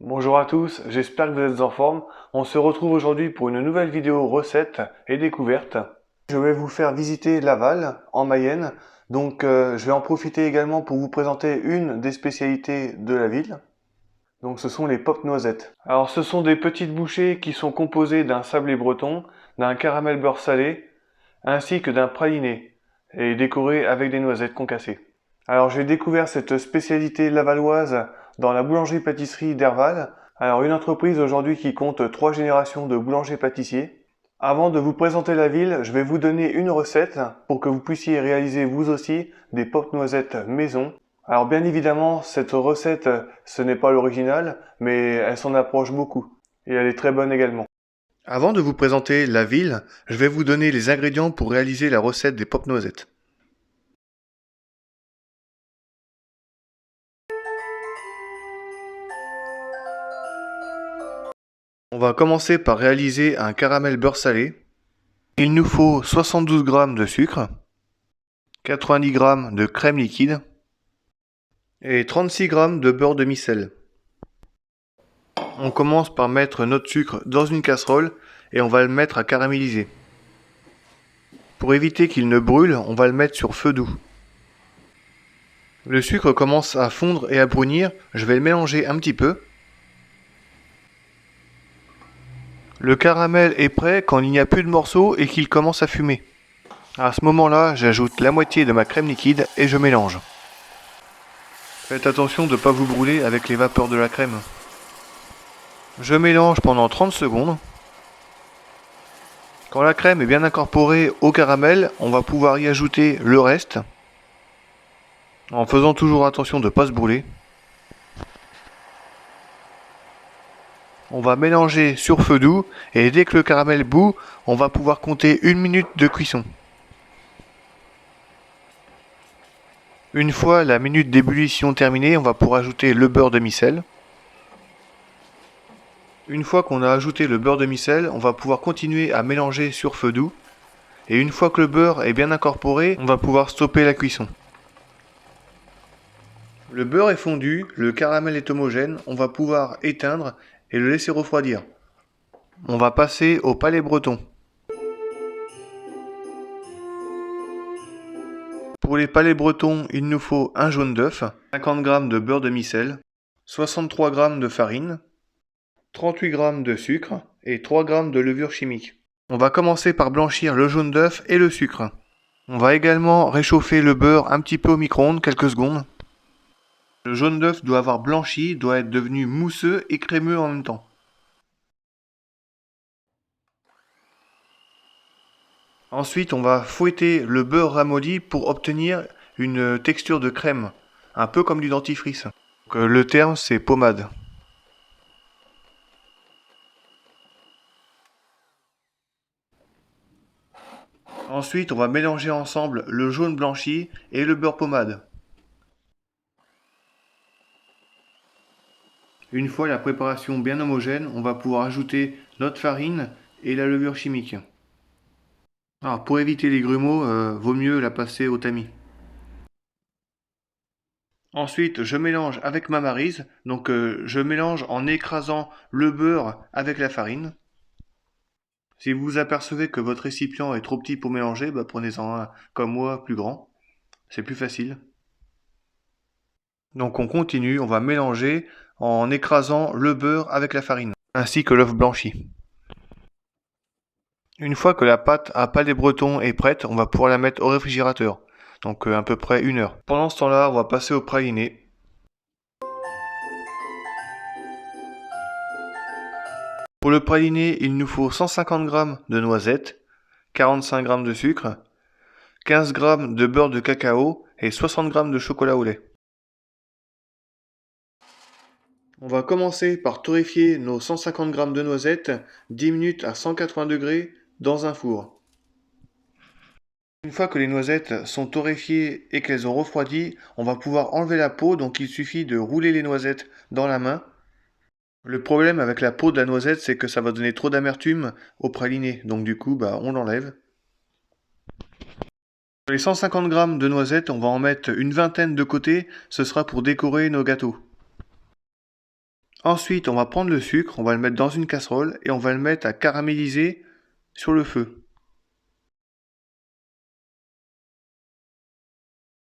Bonjour à tous, j'espère que vous êtes en forme. On se retrouve aujourd'hui pour une nouvelle vidéo recette et découverte. Je vais vous faire visiter Laval, en Mayenne. Donc je vais en profiter également pour vous présenter une des spécialités de la ville. Donc ce sont les pop noisettes. Alors ce sont des petites bouchées qui sont composées d'un sablé breton, d'un caramel beurre salé, ainsi que d'un praliné, et décorées avec des noisettes concassées. Alors j'ai découvert cette spécialité lavalloise dans la boulangerie-pâtisserie d'Herval. Alors une entreprise aujourd'hui qui compte 3 générations de boulangers-pâtissiers. Avant de vous présenter la ville, je vais vous donner une recette pour que vous puissiez réaliser vous aussi des pop noisettes maison. Alors bien évidemment, cette recette, ce n'est pas l'original, mais elle s'en approche beaucoup. Et elle est très bonne également. Avant de vous présenter la ville, je vais vous donner les ingrédients pour réaliser la recette des pop noisettes. On va commencer par réaliser un caramel beurre salé. Il nous faut 72 g de sucre, 90 g de crème liquide et 36 g de beurre demi-sel. On commence par mettre notre sucre dans une casserole et on va le mettre à caraméliser. Pour éviter qu'il ne brûle, on va le mettre sur feu doux. Le sucre commence à fondre et à brunir, je vais le mélanger un petit peu. Le caramel est prêt quand il n'y a plus de morceaux et qu'il commence à fumer. À ce moment-là, j'ajoute la moitié de ma crème liquide et je mélange. Faites attention de ne pas vous brûler avec les vapeurs de la crème. Je mélange pendant 30 secondes. Quand la crème est bien incorporée au caramel, on va pouvoir y ajouter le reste, en faisant toujours attention de ne pas se brûler. On va mélanger sur feu doux et dès que le caramel bout, on va pouvoir compter 1 minute de cuisson. Une fois la minute d'ébullition terminée, on va pouvoir ajouter le beurre demi-sel. Une fois qu'on a ajouté le beurre demi-sel, on va pouvoir continuer à mélanger sur feu doux. Et une fois que le beurre est bien incorporé, on va pouvoir stopper la cuisson. Le beurre est fondu, le caramel est homogène, on va pouvoir éteindre et le laisser refroidir. On va passer au palais breton. Pour les palais bretons, il nous faut un jaune d'œuf, 50 g de beurre demi-sel, 63 g de farine, 38 g de sucre et 3 g de levure chimique. On va commencer par blanchir le jaune d'œuf et le sucre. On va également réchauffer le beurre un petit peu au micro-ondes, quelques secondes. Le jaune d'œuf doit avoir blanchi, doit être devenu mousseux et crémeux en même temps. Ensuite, on va fouetter le beurre ramolli pour obtenir une texture de crème, un peu comme du dentifrice. Donc, le terme, c'est pommade. Ensuite, on va mélanger ensemble le jaune blanchi et le beurre pommade. Une fois la préparation bien homogène, on va pouvoir ajouter notre farine et la levure chimique. Alors, pour éviter les grumeaux, vaut mieux la passer au tamis. Ensuite, je mélange avec ma maryse, donc je mélange en écrasant le beurre avec la farine. Si vous vous apercevez que votre récipient est trop petit pour mélanger, prenez-en un comme moi, plus grand. C'est plus facile. Donc on continue, on va mélanger en écrasant le beurre avec la farine, ainsi que l'œuf blanchi. Une fois que la pâte à palais breton est prête, on va pouvoir la mettre au réfrigérateur, donc à peu près 1 heure. Pendant ce temps-là, on va passer au praliné. Pour le praliné, il nous faut 150 g de noisettes, 45 g de sucre, 15 g de beurre de cacao et 60 g de chocolat au lait. On va commencer par torréfier nos 150 g de noisettes 10 minutes à 180 degrés dans un four. Une fois que les noisettes sont torréfiées et qu'elles ont refroidi, on va pouvoir enlever la peau, donc il suffit de rouler les noisettes dans la main. Le problème avec la peau de la noisette, c'est que ça va donner trop d'amertume au praliné, donc du coup, on l'enlève. Sur les 150 g de noisettes, on va en mettre une vingtaine de côté, ce sera pour décorer nos gâteaux. Ensuite, on va prendre le sucre, on va le mettre dans une casserole et on va le mettre à caraméliser sur le feu.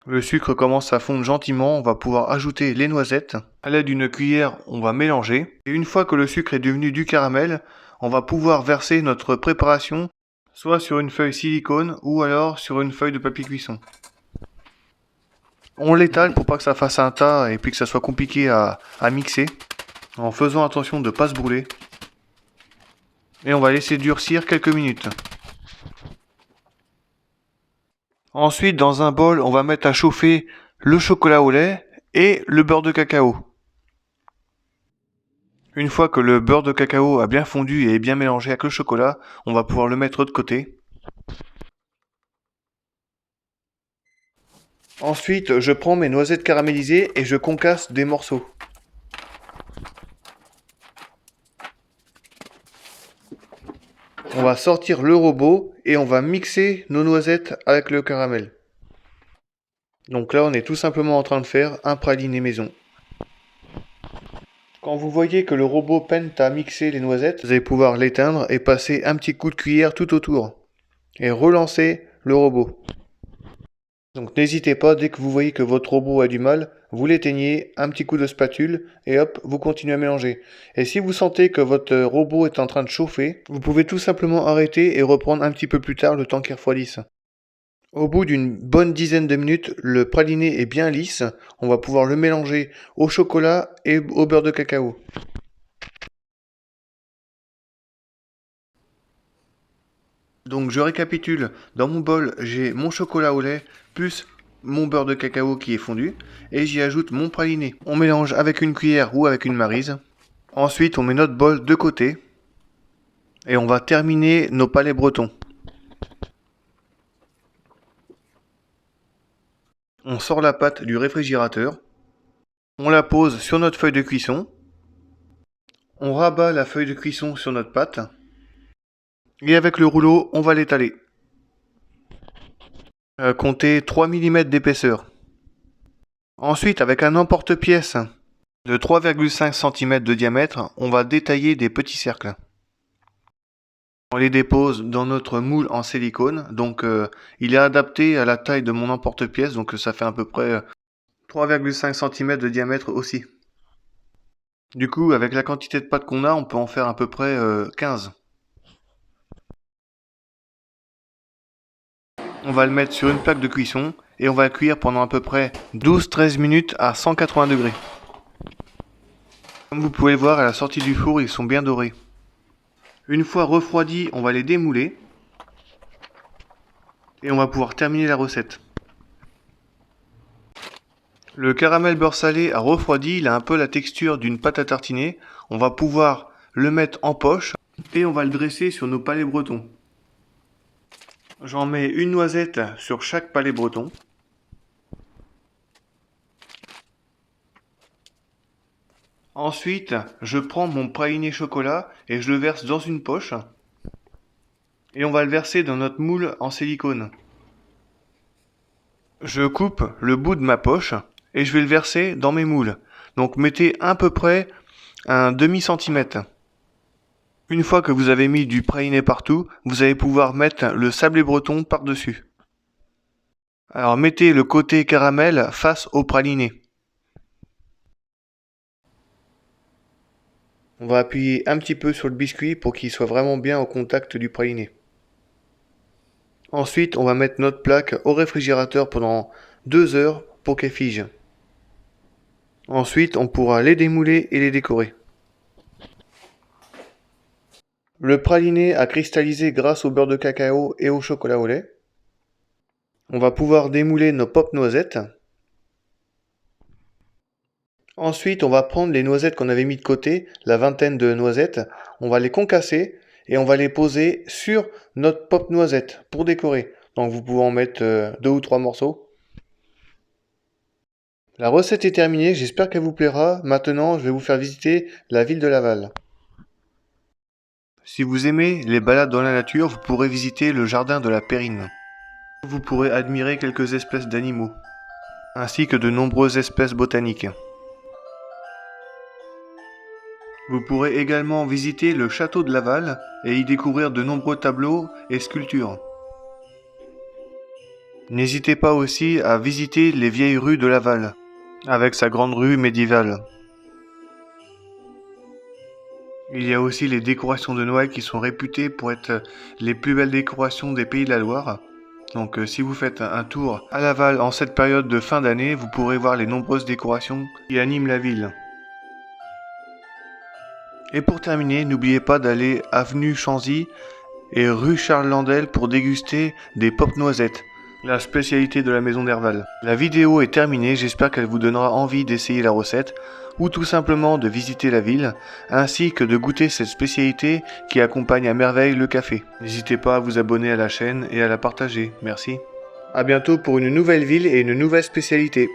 Le sucre commence à fondre gentiment, on va pouvoir ajouter les noisettes. À l'aide d'une cuillère, on va mélanger. Et une fois que le sucre est devenu du caramel, on va pouvoir verser notre préparation soit sur une feuille silicone ou alors sur une feuille de papier cuisson. On l'étale pour pas que ça fasse un tas et puis que ça soit compliqué à mixer, en faisant attention de ne pas se brûler. Et on va laisser durcir quelques minutes. Ensuite, dans un bol, on va mettre à chauffer le chocolat au lait et le beurre de cacao. Une fois que le beurre de cacao a bien fondu et est bien mélangé avec le chocolat, on va pouvoir le mettre de côté. Ensuite, je prends mes noisettes caramélisées et je concasse des morceaux. On va sortir le robot et on va mixer nos noisettes avec le caramel. Donc là, on est tout simplement en train de faire un praliné maison. Quand vous voyez que le robot peine à mixer les noisettes, vous allez pouvoir l'éteindre et passer un petit coup de cuillère tout autour. Et relancer le robot. Donc n'hésitez pas, dès que vous voyez que votre robot a du mal, vous l'éteignez, un petit coup de spatule, et hop, vous continuez à mélanger. Et si vous sentez que votre robot est en train de chauffer, vous pouvez tout simplement arrêter et reprendre un petit peu plus tard le temps qu'il refroidisse. Au bout d'une bonne dizaine de minutes, le praliné est bien lisse, on va pouvoir le mélanger au chocolat et au beurre de cacao. Donc je récapitule, dans mon bol j'ai mon chocolat au lait plus mon beurre de cacao qui est fondu et j'y ajoute mon praliné. On mélange avec une cuillère ou avec une maryse. Ensuite on met notre bol de côté et on va terminer nos palets bretons. On sort la pâte du réfrigérateur, on la pose sur notre feuille de cuisson, on rabat la feuille de cuisson sur notre pâte et avec le rouleau on va l'étaler. Comptez 3 mm d'épaisseur. Ensuite, avec un emporte-pièce de 3,5 cm de diamètre, on va détailler des petits cercles. On les dépose dans notre moule en silicone, donc il est adapté à la taille de mon emporte-pièce, donc ça fait à peu près 3,5 cm de diamètre aussi. Du coup, avec la quantité de pâte qu'on a, on peut en faire à peu près 15. On va le mettre sur une plaque de cuisson et on va le cuire pendant à peu près 12-13 minutes à 180 degrés. Comme vous pouvez le voir, à la sortie du four, ils sont bien dorés. Une fois refroidis, on va les démouler et on va pouvoir terminer la recette. Le caramel beurre salé a refroidi, il a un peu la texture d'une pâte à tartiner. On va pouvoir le mettre en poche et on va le dresser sur nos palets bretons. J'en mets une noisette sur chaque palais breton. Ensuite, je prends mon praliné chocolat et je le verse dans une poche. Et on va le verser dans notre moule en silicone. Je coupe le bout de ma poche et je vais le verser dans mes moules. Donc mettez à peu près un demi-centimètre. Une fois que vous avez mis du praliné partout, vous allez pouvoir mettre le sablé breton par-dessus. Alors mettez le côté caramel face au praliné. On va appuyer un petit peu sur le biscuit pour qu'il soit vraiment bien au contact du praliné. Ensuite, on va mettre notre plaque au réfrigérateur pendant 2 heures pour qu'elle fige. Ensuite, on pourra les démouler et les décorer. Le praliné a cristallisé grâce au beurre de cacao et au chocolat au lait. On va pouvoir démouler nos pop noisettes. Ensuite, on va prendre les noisettes qu'on avait mis de côté, la vingtaine de noisettes, on va les concasser et on va les poser sur notre pop noisette pour décorer. Donc vous pouvez en mettre 2 ou 3 morceaux. La recette est terminée, j'espère qu'elle vous plaira. Maintenant, je vais vous faire visiter la ville de Laval. Si vous aimez les balades dans la nature, vous pourrez visiter le jardin de la Périne. Vous pourrez admirer quelques espèces d'animaux, ainsi que de nombreuses espèces botaniques. Vous pourrez également visiter le château de Laval et y découvrir de nombreux tableaux et sculptures. N'hésitez pas aussi à visiter les vieilles rues de Laval, avec sa grande rue médiévale. Il y a aussi les décorations de Noël qui sont réputées pour être les plus belles décorations des Pays de la Loire. Donc si vous faites un tour à Laval en cette période de fin d'année, vous pourrez voir les nombreuses décorations qui animent la ville. Et pour terminer, n'oubliez pas d'aller avenue Chanzy et rue Charles Landel pour déguster des pop noisettes, la spécialité de la maison d'Herval. La vidéo est terminée, j'espère qu'elle vous donnera envie d'essayer la recette ou tout simplement de visiter la ville, ainsi que de goûter cette spécialité qui accompagne à merveille le café. N'hésitez pas à vous abonner à la chaîne et à la partager, merci. A bientôt pour une nouvelle ville et une nouvelle spécialité.